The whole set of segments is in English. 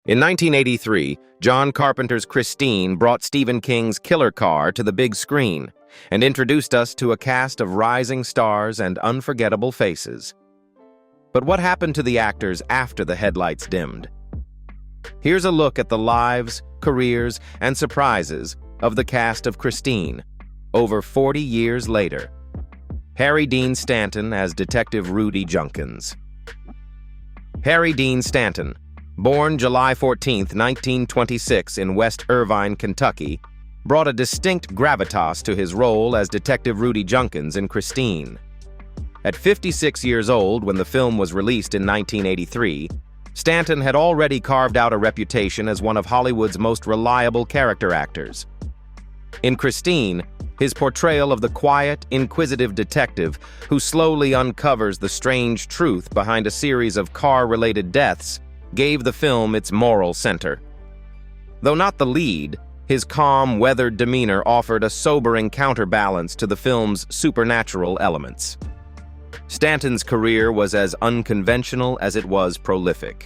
In 1983, John Carpenter's Christine brought Stephen King's Killer Car to the big screen and introduced us to a cast of rising stars and unforgettable faces. But what happened to the actors after the headlights dimmed? Here's a look at the lives, careers, and surprises of the cast of Christine, over 40 years later. Harry Dean Stanton as Detective Rudy Junkins. Harry Dean Stanton, born July 14, 1926 in West Irvine, Kentucky, brought a distinct gravitas to his role as Detective Rudy Junkins in Christine. At 56 years old when the film was released in 1983, Stanton had already carved out a reputation as one of Hollywood's most reliable character actors. In Christine, his portrayal of the quiet, inquisitive detective who slowly uncovers the strange truth behind a series of car-related deaths gave the film its moral center. Though not the lead, his calm, weathered demeanor offered a sobering counterbalance to the film's supernatural elements. Stanton's career was as unconventional as it was prolific.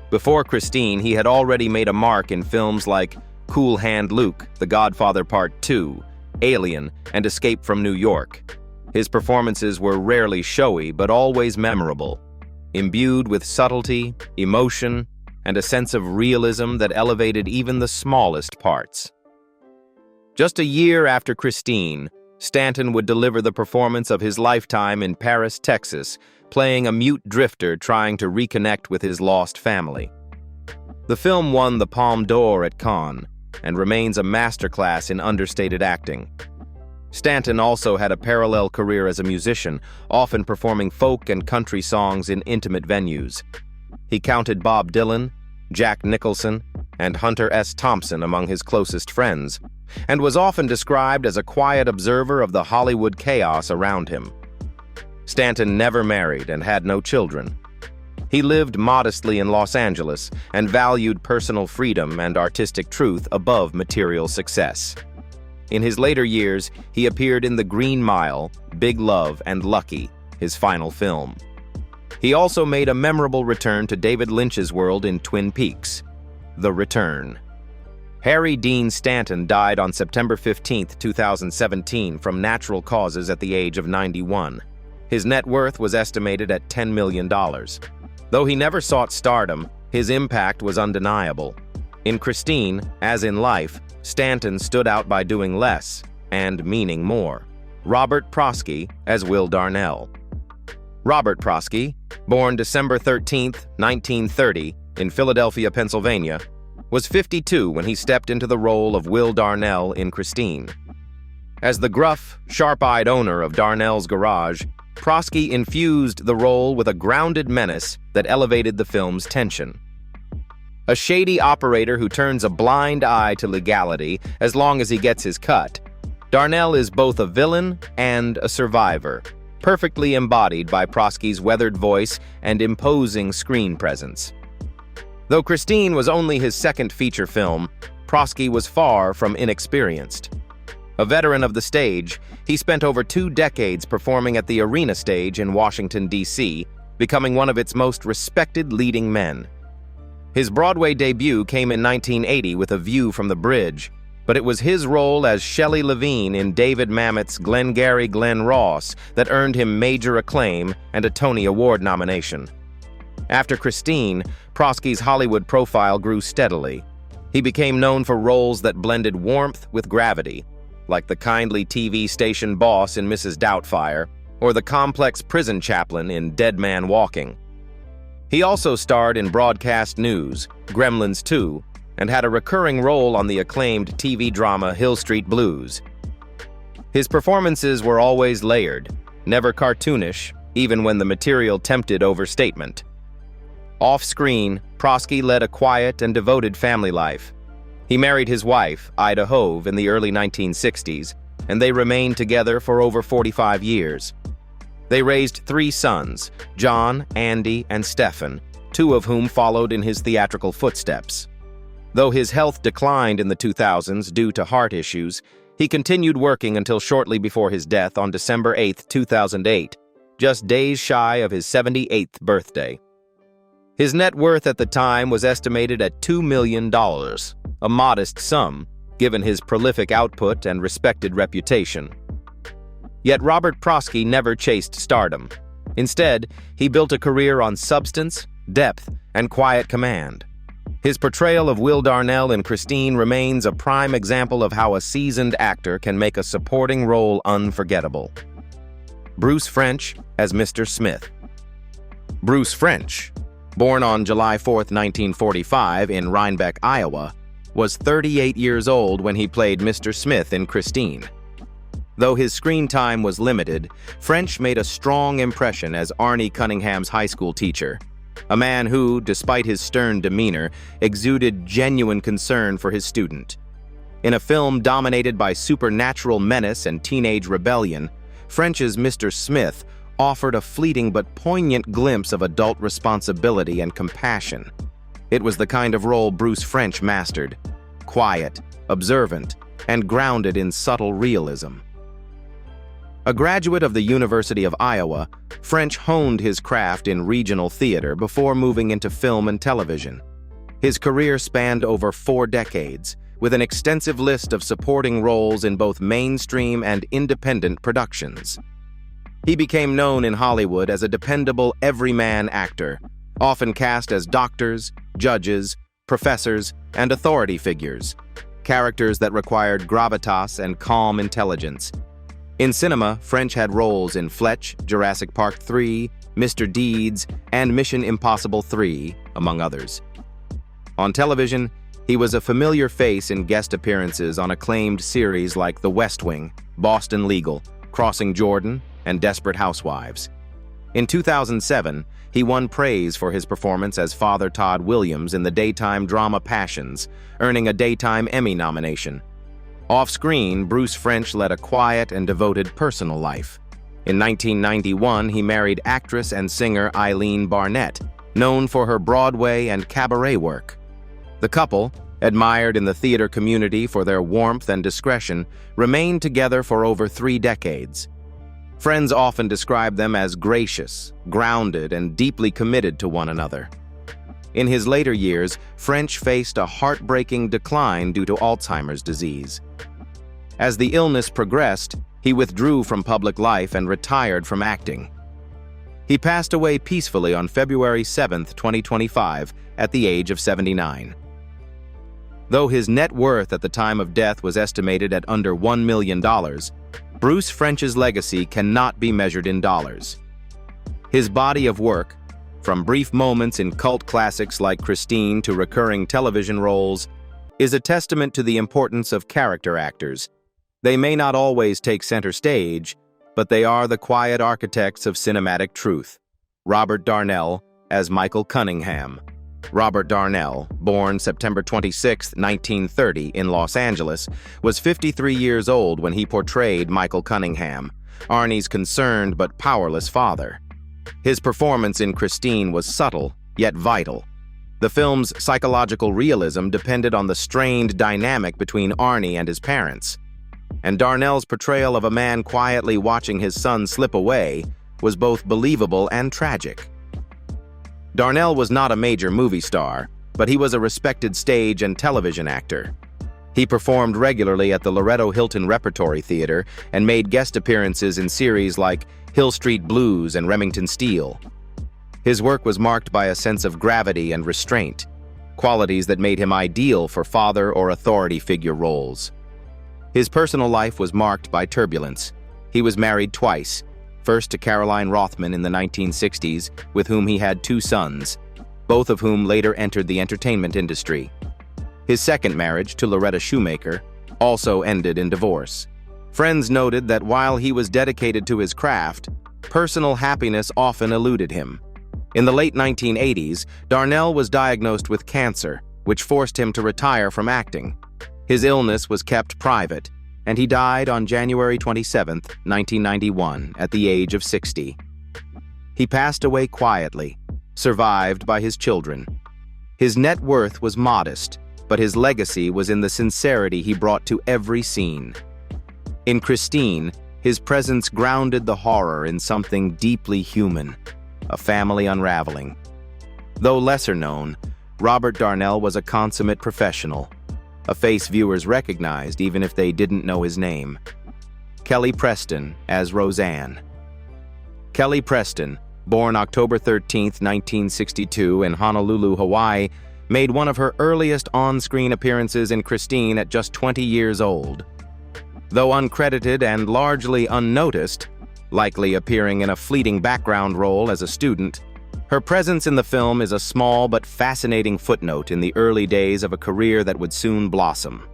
Before Christine, he had already made a mark in films like Cool Hand Luke, The Godfather Part II, Alien, and Escape from New York. His performances were rarely showy but always memorable, imbued with subtlety, emotion, and a sense of realism that elevated even the smallest parts. Just a year after Christine, Stanton would deliver the performance of his lifetime in Paris, Texas, playing a mute drifter trying to reconnect with his lost family. The film won the Palme d'Or at Cannes and remains a masterclass in understated acting. Stanton also had a parallel career as a musician, often performing folk and country songs in intimate venues. He counted Bob Dylan, Jack Nicholson, and Hunter S. Thompson among his closest friends, and was often described as a quiet observer of the Hollywood chaos around him. Stanton never married and had no children. He lived modestly in Los Angeles and valued personal freedom and artistic truth above material success. In his later years, he appeared in The Green Mile, Big Love, and Lucky, his final film. He also made a memorable return to David Lynch's world in Twin Peaks, The Return. Harry Dean Stanton died on September 15, 2017 from natural causes at the age of 91. His net worth was estimated at $10 million. Though he never sought stardom, his impact was undeniable. In Christine, as in life, Stanton stood out by doing less and meaning more. Robert Prosky as Will Darnell. Robert Prosky, born December 13, 1930, in Philadelphia, Pennsylvania, was 52 when he stepped into the role of Will Darnell in Christine. As the gruff, sharp-eyed owner of Darnell's garage, Prosky infused the role with a grounded menace that elevated the film's tension. A shady operator who turns a blind eye to legality as long as he gets his cut, Darnell is both a villain and a survivor, perfectly embodied by Prosky's weathered voice and imposing screen presence. Though Christine was only his second feature film, Prosky was far from inexperienced. A veteran of the stage, he spent over 2 decades performing at the Arena Stage in Washington, D.C., becoming one of its most respected leading men. His Broadway debut came in 1980 with A View from the Bridge, but it was his role as Shelley Levine in David Mamet's Glengarry Glen Ross that earned him major acclaim and a Tony Award nomination. After Christine, Prosky's Hollywood profile grew steadily. He became known for roles that blended warmth with gravity, like the kindly TV station boss in Mrs. Doubtfire, or the complex prison chaplain in Dead Man Walking. He also starred in broadcast news, Gremlins 2, and had a recurring role on the acclaimed TV drama Hill Street Blues. His performances were always layered, never cartoonish, even when the material tempted overstatement. Off-screen, Prosky led a quiet and devoted family life. He married his wife, Ida Hove, in the early 1960s, and they remained together for over 45 years. They raised 3 sons, John, Andy, and Stephen, 2 of whom followed in his theatrical footsteps. Though his health declined in the 2000s due to heart issues, he continued working until shortly before his death on December 8, 2008, just days shy of his 78th birthday. His net worth at the time was estimated at $2 million, a modest sum, given his prolific output and respected reputation. Yet Robert Prosky never chased stardom. Instead, he built a career on substance, depth, and quiet command. His portrayal of Will Darnell in Christine remains a prime example of how a seasoned actor can make a supporting role unforgettable. Bruce French as Mr. Smith. Bruce French, born on July 4, 1945 in Rhinebeck, Iowa, was 38 years old when he played Mr. Smith in Christine. Though his screen time was limited, French made a strong impression as Arnie Cunningham's high school teacher, a man who, despite his stern demeanor, exuded genuine concern for his student. In a film dominated by supernatural menace and teenage rebellion, French's Mr. Smith offered a fleeting but poignant glimpse of adult responsibility and compassion. It was the kind of role Bruce French mastered, quiet, observant, and grounded in subtle realism. A graduate of the University of Iowa, French honed his craft in regional theater before moving into film and television. His career spanned over 4 decades, with an extensive list of supporting roles in both mainstream and independent productions. He became known in Hollywood as a dependable everyman actor, often cast as doctors, judges, professors, and authority figures, characters that required gravitas and calm intelligence. In cinema, French had roles in Fletch, Jurassic Park 3, Mr. Deeds, and Mission Impossible 3, among others. On television, he was a familiar face in guest appearances on acclaimed series like The West Wing, Boston Legal, Crossing Jordan, and Desperate Housewives. In 2007, he won praise for his performance as Father Todd Williams in the daytime drama Passions, earning a Daytime Emmy nomination. Off-screen, Bruce French led a quiet and devoted personal life. In 1991, he married actress and singer Eileen Barnett, known for her Broadway and cabaret work. The couple, admired in the theater community for their warmth and discretion, remained together for over 3 decades. Friends often describe them as gracious, grounded, and deeply committed to one another. In his later years, French faced a heartbreaking decline due to Alzheimer's disease. As the illness progressed, he withdrew from public life and retired from acting. He passed away peacefully on February 7, 2025, at the age of 79. Though his net worth at the time of death was estimated at under $1 million, Bruce French's legacy cannot be measured in dollars. His body of work, from brief moments in cult classics like Christine to recurring television roles, is a testament to the importance of character actors. They may not always take center stage, but they are the quiet architects of cinematic truth. Robert Darnell as Michael Cunningham. Robert Darnell, born September 26, 1930 in Los Angeles, was 53 years old when he portrayed Michael Cunningham, Arnie's concerned but powerless father. His performance in Christine was subtle, yet vital. The film's psychological realism depended on the strained dynamic between Arnie and his parents. And Darnell's portrayal of a man quietly watching his son slip away was both believable and tragic. Darnell was not a major movie star, but he was a respected stage and television actor. He performed regularly at the Loretto Hilton Repertory Theater and made guest appearances in series like Hill Street Blues and Remington Steele. His work was marked by a sense of gravity and restraint, qualities that made him ideal for father or authority figure roles. His personal life was marked by turbulence. He was married twice, first to Caroline Rothman in the 1960s, with whom he had 2 sons, both of whom later entered the entertainment industry. His second marriage, to Loretta Shoemaker, also ended in divorce. Friends noted that while he was dedicated to his craft, personal happiness often eluded him. In the late 1980s, Darnell was diagnosed with cancer, which forced him to retire from acting. His illness was kept private, and he died on January 27, 1991, at the age of 60. He passed away quietly, survived by his children. His net worth was modest, but his legacy was in the sincerity he brought to every scene. In Christine, his presence grounded the horror in something deeply human, a family unraveling. Though lesser known, Robert Darnell was a consummate professional, a face viewers recognized even if they didn't know his name. Kelly Preston as Roseanne. Kelly Preston, born October 13, 1962 in Honolulu, Hawaii, made one of her earliest on-screen appearances in Christine at just 20 years old. Though uncredited and largely unnoticed, likely appearing in a fleeting background role as a student, her presence in the film is a small but fascinating footnote in the early days of a career that would soon blossom.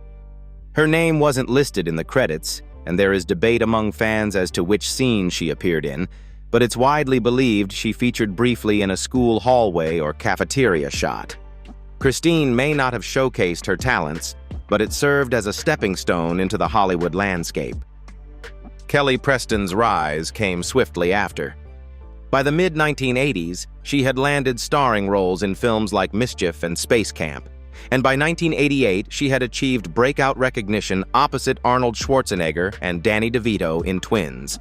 Her name wasn't listed in the credits, and there is debate among fans as to which scene she appeared in, but it's widely believed she featured briefly in a school hallway or cafeteria shot. Christine may not have showcased her talents, but it served as a stepping stone into the Hollywood landscape. Kelly Preston's rise came swiftly after. By the mid-1980s, she had landed starring roles in films like Mischief and Space Camp, and by 1988 she had achieved breakout recognition opposite Arnold Schwarzenegger and Danny DeVito in Twins.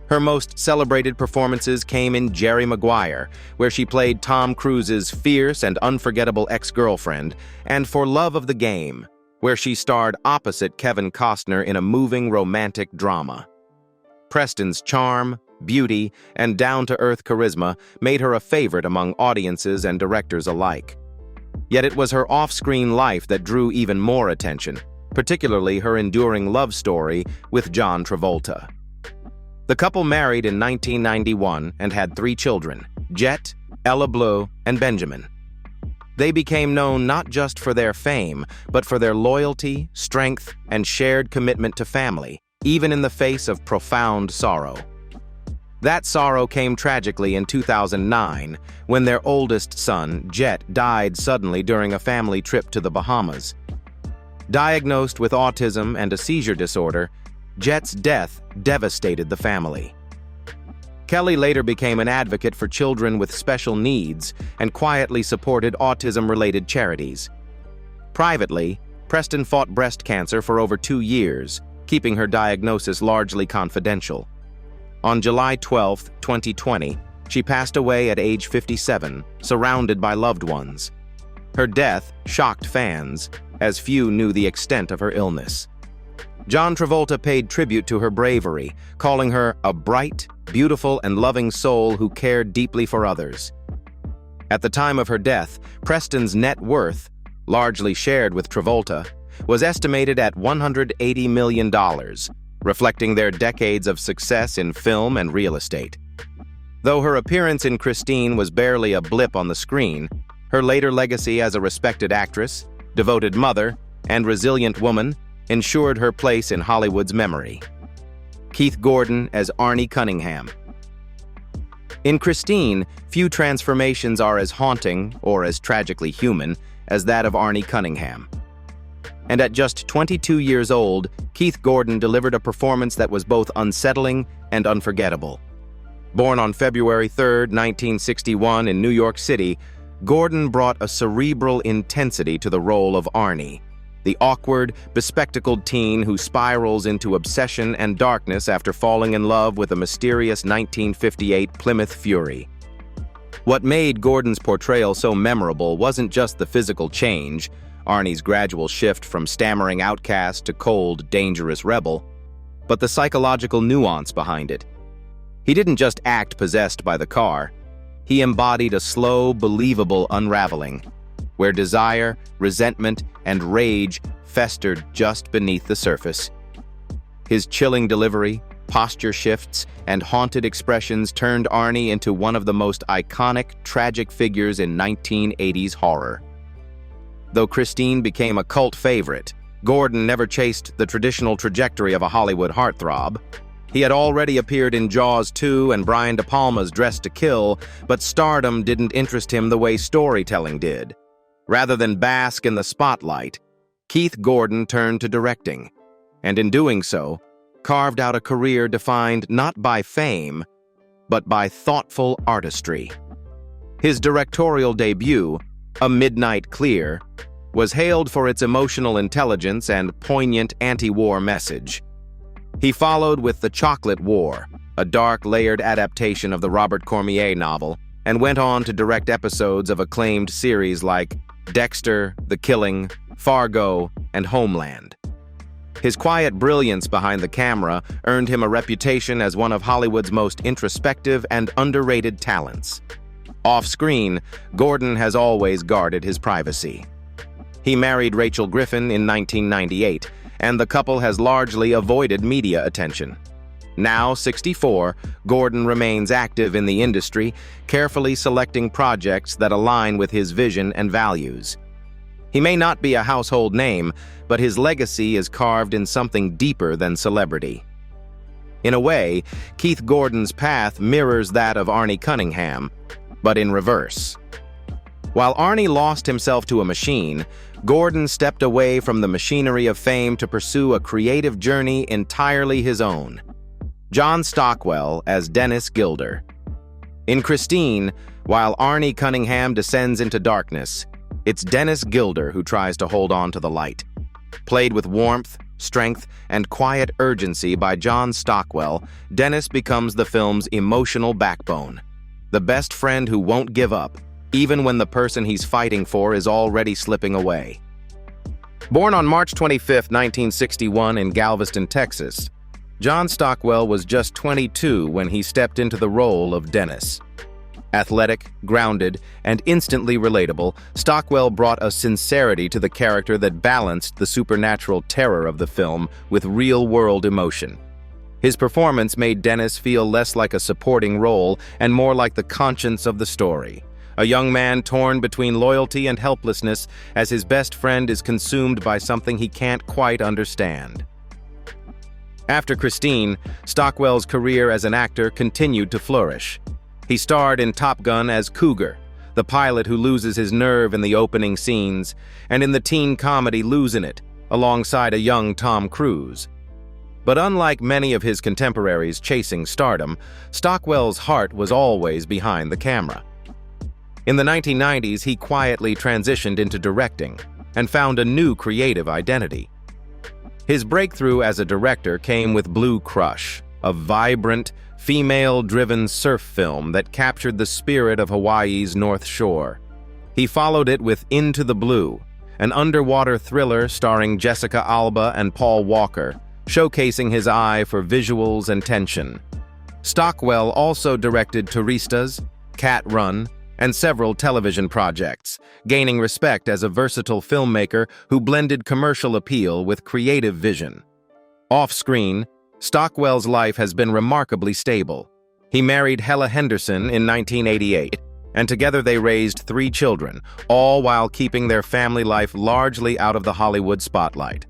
Her most celebrated performances came in Jerry Maguire, where she played Tom Cruise's fierce and unforgettable ex-girlfriend, and For Love of the Game, where she starred opposite Kevin Costner in a moving romantic drama. Preston's charm, beauty, and down-to-earth charisma made her a favorite among audiences and directors alike. Yet it was her off-screen life that drew even more attention, particularly her enduring love story with John Travolta. The couple married in 1991 and had 3 children, Jet, Ella Bleu, and Benjamin. They became known not just for their fame, but for their loyalty, strength, and shared commitment to family, even in the face of profound sorrow. That sorrow came tragically in 2009, when their oldest son, Jet, died suddenly during a family trip to the Bahamas. Diagnosed with autism and a seizure disorder, Jet's death devastated the family. Kelly later became an advocate for children with special needs and quietly supported autism-related charities. Privately, Preston fought breast cancer for over 2 years, keeping her diagnosis largely confidential. On July 12, 2020, she passed away at age 57, surrounded by loved ones. Her death shocked fans, as few knew the extent of her illness. John Travolta paid tribute to her bravery, calling her a bright, beautiful, and loving soul who cared deeply for others. At the time of her death, Preston's net worth, largely shared with Travolta, was estimated at $180 million, reflecting their decades of success in film and real estate. Though her appearance in Christine was barely a blip on the screen, her later legacy as a respected actress, devoted mother, and resilient woman ensured her place in Hollywood's memory. Keith Gordon as Arnie Cunningham. In Christine, few transformations are as haunting or as tragically human as that of Arnie Cunningham. And at just 22 years old, Keith Gordon delivered a performance that was both unsettling and unforgettable. Born on February 3, 1961 in New York City, Gordon brought a cerebral intensity to the role of Arnie, the awkward, bespectacled teen who spirals into obsession and darkness after falling in love with a mysterious 1958 Plymouth Fury. What made Gordon's portrayal so memorable wasn't just the physical change, Arnie's gradual shift from stammering outcast to cold, dangerous rebel, but the psychological nuance behind it. He didn't just act possessed by the car. He embodied a slow, believable unraveling, where desire, resentment, and rage festered just beneath the surface. His chilling delivery, posture shifts, and haunted expressions turned Arnie into one of the most iconic, tragic figures in 1980s horror. Though Christine became a cult favorite, Gordon never chased the traditional trajectory of a Hollywood heartthrob. He had already appeared in Jaws 2 and Brian De Palma's Dressed to Kill, but stardom didn't interest him the way storytelling did. Rather than bask in the spotlight, Keith Gordon turned to directing, and in doing so, carved out a career defined not by fame, but by thoughtful artistry. His directorial debut, A Midnight Clear, was hailed for its emotional intelligence and poignant anti-war message. He followed with The Chocolate War, a dark, layered adaptation of the Robert Cormier novel, and went on to direct episodes of acclaimed series like Dexter, The Killing, Fargo, and Homeland. His quiet brilliance behind the camera earned him a reputation as one of Hollywood's most introspective and underrated talents. Off-screen, Gordon has always guarded his privacy. He married Rachel Griffin in 1998, and the couple has largely avoided media attention. Now 64, Gordon remains active in the industry, carefully selecting projects that align with his vision and values. He may not be a household name, but his legacy is carved in something deeper than celebrity. In a way, Keith Gordon's path mirrors that of Arnie Cunningham, but in reverse. While Arnie lost himself to a machine, Gordon stepped away from the machinery of fame to pursue a creative journey entirely his own. John Stockwell as Dennis Gilder. In Christine, while Arnie Cunningham descends into darkness, it's Dennis Gilder who tries to hold on to the light. Played with warmth, strength, and quiet urgency by John Stockwell, Dennis becomes the film's emotional backbone. The best friend who won't give up, even when the person he's fighting for is already slipping away. Born on March 25, 1961 in Galveston, Texas, John Stockwell was just 22 when he stepped into the role of Dennis. Athletic, grounded, and instantly relatable, Stockwell brought a sincerity to the character that balanced the supernatural terror of the film with real-world emotion. His performance made Dennis feel less like a supporting role and more like the conscience of the story. A young man torn between loyalty and helplessness as his best friend is consumed by something he can't quite understand. After Christine, Stockwell's career as an actor continued to flourish. He starred in Top Gun as Cougar, the pilot who loses his nerve in the opening scenes, and in the teen comedy Losing It, alongside a young Tom Cruise. But unlike many of his contemporaries chasing stardom, Stockwell's heart was always behind the camera. In the 1990s, he quietly transitioned into directing and found a new creative identity. His breakthrough as a director came with Blue Crush, a vibrant, female-driven surf film that captured the spirit of Hawaii's North Shore. He followed it with Into the Blue, an underwater thriller starring Jessica Alba and Paul Walker, showcasing his eye for visuals and tension. Stockwell also directed Turistas, Cat Run, and several television projects, gaining respect as a versatile filmmaker who blended commercial appeal with creative vision. Off-screen, Stockwell's life has been remarkably stable. He married Hella Henderson in 1988, and together they raised 3 children, all while keeping their family life largely out of the Hollywood spotlight.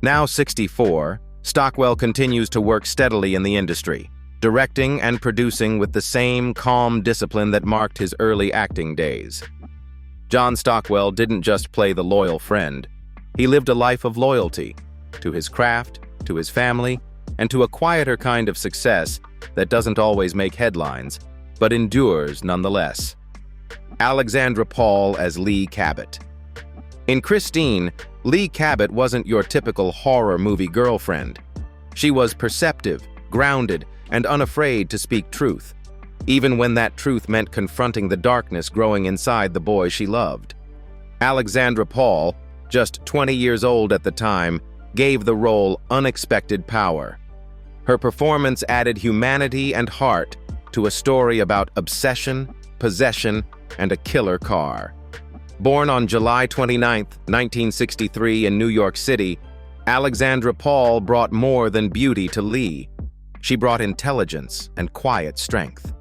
Now 64, Stockwell continues to work steadily in the industry, directing and producing with the same calm discipline that marked his early acting days. John Stockwell didn't just play the loyal friend. He lived a life of loyalty to his craft, to his family, and to a quieter kind of success that doesn't always make headlines, but endures nonetheless. Alexandra Paul as Lee Cabot. In Christine, Lee Cabot wasn't your typical horror movie girlfriend. She was perceptive, grounded, and unafraid to speak truth, even when that truth meant confronting the darkness growing inside the boy she loved. Alexandra Paul, just 20 years old at the time, gave the role unexpected power. Her performance added humanity and heart to a story about obsession, possession, and a killer car. Born on July 29, 1963 in New York City, Alexandra Paul brought more than beauty to Lee. She brought intelligence and quiet strength.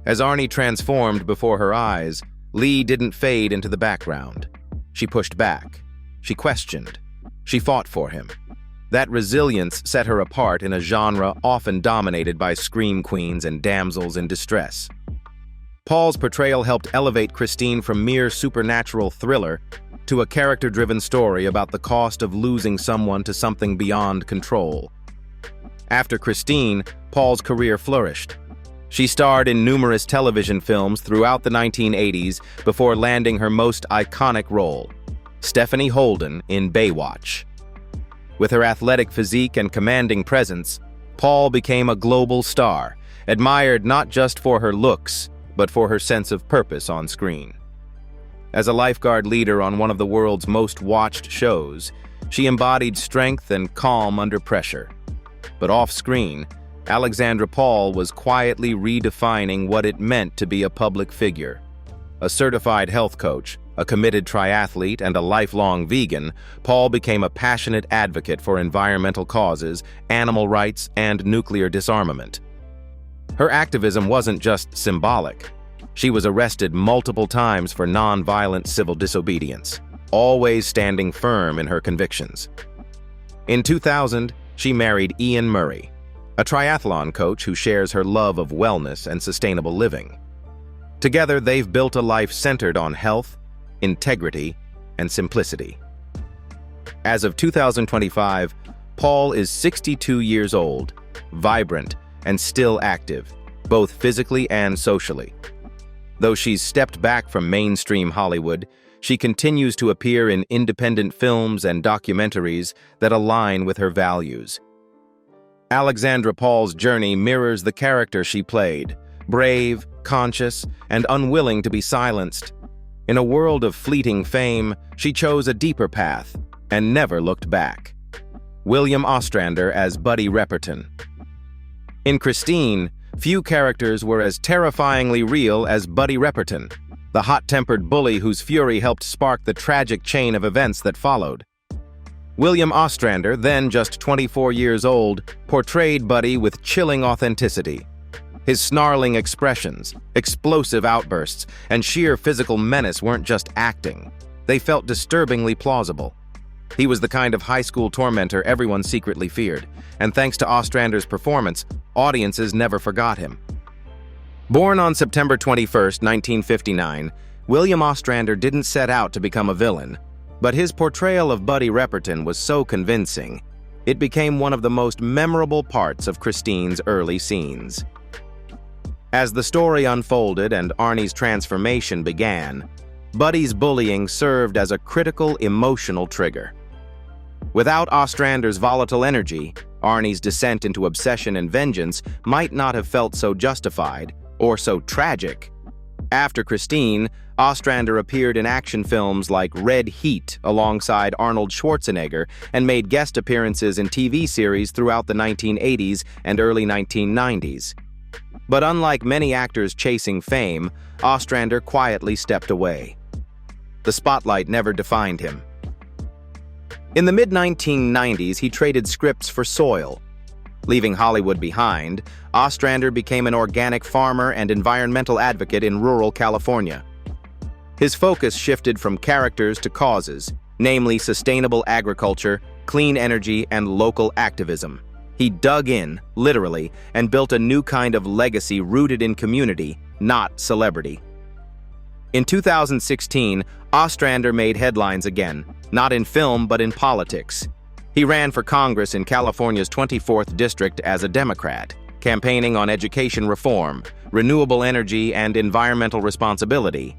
As Arnie transformed before her eyes, Lee didn't fade into the background. She pushed back. She questioned. She fought for him. That resilience set her apart in a genre often dominated by scream queens and damsels in distress. Paul's portrayal helped elevate Christine from mere supernatural thriller to a character-driven story about the cost of losing someone to something beyond control. After Christine, Paul's career flourished. She starred in numerous television films throughout the 1980s before landing her most iconic role, Stephanie Holden in Baywatch. With her athletic physique and commanding presence, Paul became a global star, admired not just for her looks, but for her sense of purpose on screen. As a lifeguard leader on one of the world's most watched shows, she embodied strength and calm under pressure. But off-screen, Alexandra Paul was quietly redefining what it meant to be a public figure. A certified health coach, a committed triathlete, and a lifelong vegan, Paul became a passionate advocate for environmental causes, animal rights, and nuclear disarmament. Her activism wasn't just symbolic. She was arrested multiple times for non-violent civil disobedience, always standing firm in her convictions. In 2000, she married Ian Murray, a triathlon coach who shares her love of wellness and sustainable living. Together, they've built a life centered on health, integrity, and simplicity. As of 2025, Paul is 62 years old, vibrant, and still active, both physically and socially. Though she's stepped back from mainstream Hollywood, she continues to appear in independent films and documentaries that align with her values. Alexandra Paul's journey mirrors the character she played, brave, conscious, and unwilling to be silenced. In a world of fleeting fame, she chose a deeper path and never looked back. William Ostrander as Buddy Repperton. In Christine, few characters were as terrifyingly real as Buddy Repperton, the hot-tempered bully whose fury helped spark the tragic chain of events that followed. William Ostrander, then just 24 years old, portrayed Buddy with chilling authenticity. His snarling expressions, explosive outbursts, and sheer physical menace weren't just acting. They felt disturbingly plausible. He was the kind of high school tormentor everyone secretly feared, and thanks to Ostrander's performance, audiences never forgot him. Born on September 21, 1959, William Ostrander didn't set out to become a villain, but his portrayal of Buddy Repperton was so convincing, it became one of the most memorable parts of Christine's early scenes. As the story unfolded and Arnie's transformation began, Buddy's bullying served as a critical emotional trigger. Without Ostrander's volatile energy, Arnie's descent into obsession and vengeance might not have felt so justified or so tragic. After Christine, Ostrander appeared in action films like Red Heat alongside Arnold Schwarzenegger and made guest appearances in TV series throughout the 1980s and early 1990s. But unlike many actors chasing fame, Ostrander quietly stepped away. The spotlight never defined him. In the mid-1990s, he traded scripts for soil. Leaving Hollywood behind, Ostrander became an organic farmer and environmental advocate in rural California. His focus shifted from characters to causes, namely sustainable agriculture, clean energy, and local activism. He dug in, literally, and built a new kind of legacy rooted in community, not celebrity. In 2016, Ostrander made headlines again, not in film but in politics. He ran for Congress in California's 24th District as a Democrat, campaigning on education reform, renewable energy, and environmental responsibility.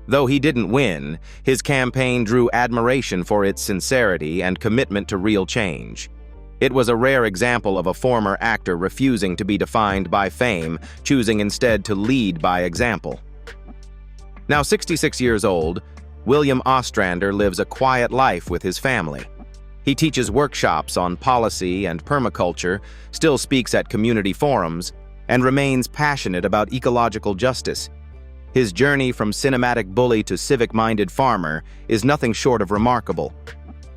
Though he didn't win, his campaign drew admiration for its sincerity and commitment to real change. It was a rare example of a former actor refusing to be defined by fame, choosing instead to lead by example. Now 66 years old, William Ostrander lives a quiet life with his family. He teaches workshops on policy and permaculture, still speaks at community forums, and remains passionate about ecological justice. His journey from cinematic bully to civic-minded farmer is nothing short of remarkable.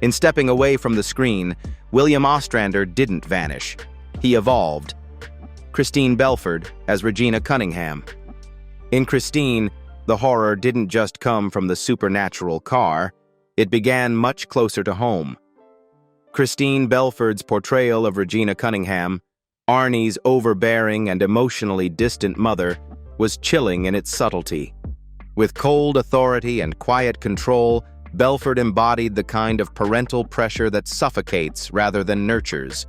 In stepping away from the screen, William Ostrander didn't vanish. He evolved. Christine Belford as Regina Cunningham. In Christine, the horror didn't just come from the supernatural car, it began much closer to home. Christine Belford's portrayal of Regina Cunningham, Arnie's overbearing and emotionally distant mother, was chilling in its subtlety. With cold authority and quiet control, Belford embodied the kind of parental pressure that suffocates rather than nurtures.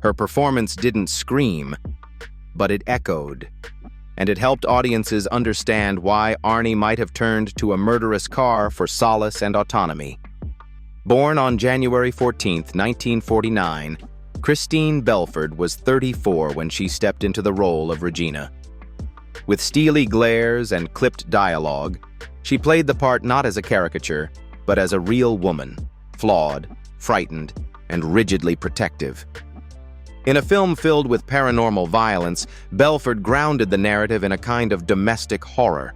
Her performance didn't scream, but it echoed, and it helped audiences understand why Arnie might have turned to a murderous car for solace and autonomy. Born on January 14, 1949, Christine Belford was 34 when she stepped into the role of Regina. With steely glares and clipped dialogue, she played the part not as a caricature, but as a real woman, flawed, frightened, and rigidly protective. In a film filled with paranormal violence, Belford grounded the narrative in a kind of domestic horror,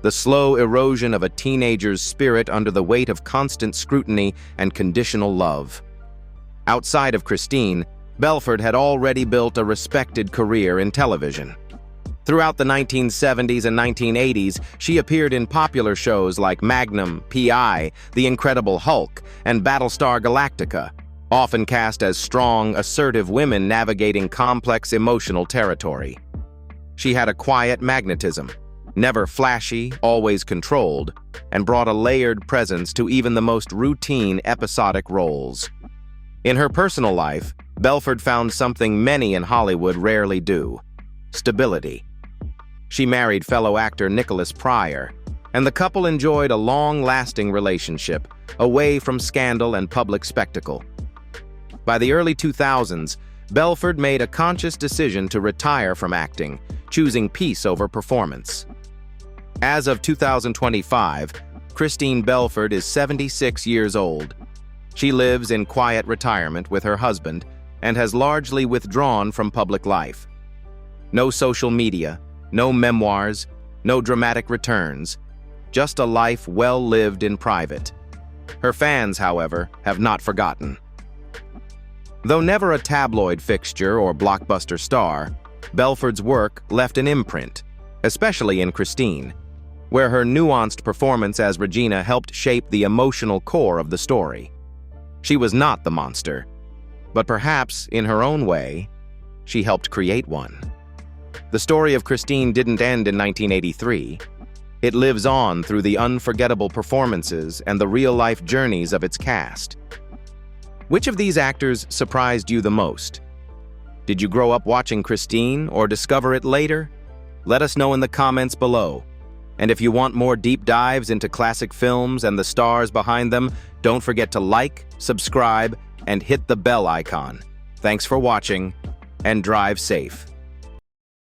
the slow erosion of a teenager's spirit under the weight of constant scrutiny and conditional love. Outside of Christine, Belford had already built a respected career in television. Throughout the 1970s and 1980s, she appeared in popular shows like Magnum, P.I., The Incredible Hulk, and Battlestar Galactica, often cast as strong, assertive women navigating complex emotional territory. She had a quiet magnetism, never flashy, always controlled, and brought a layered presence to even the most routine episodic roles. In her personal life, Belford found something many in Hollywood rarely do: stability. She married fellow actor Nicholas Pryor, and the couple enjoyed a long-lasting relationship, away from scandal and public spectacle. By the early 2000s, Belford made a conscious decision to retire from acting, choosing peace over performance. As of 2025, Christine Belford is 76 years old. She lives in quiet retirement with her husband and has largely withdrawn from public life. No social media, no memoirs, no dramatic returns, just a life well lived in private. Her fans, however, have not forgotten. Though never a tabloid fixture or blockbuster star, Belford's work left an imprint, especially in Christine, where her nuanced performance as Regina helped shape the emotional core of the story. She was not the monster, but perhaps, in her own way, she helped create one. The story of Christine didn't end in 1983. It lives on through the unforgettable performances and the real-life journeys of its cast. Which of these actors surprised you the most? Did you grow up watching Christine or discover it later? Let us know in the comments below. And if you want more deep dives into classic films and the stars behind them, don't forget to like, subscribe, and hit the bell icon. Thanks for watching, and drive safe.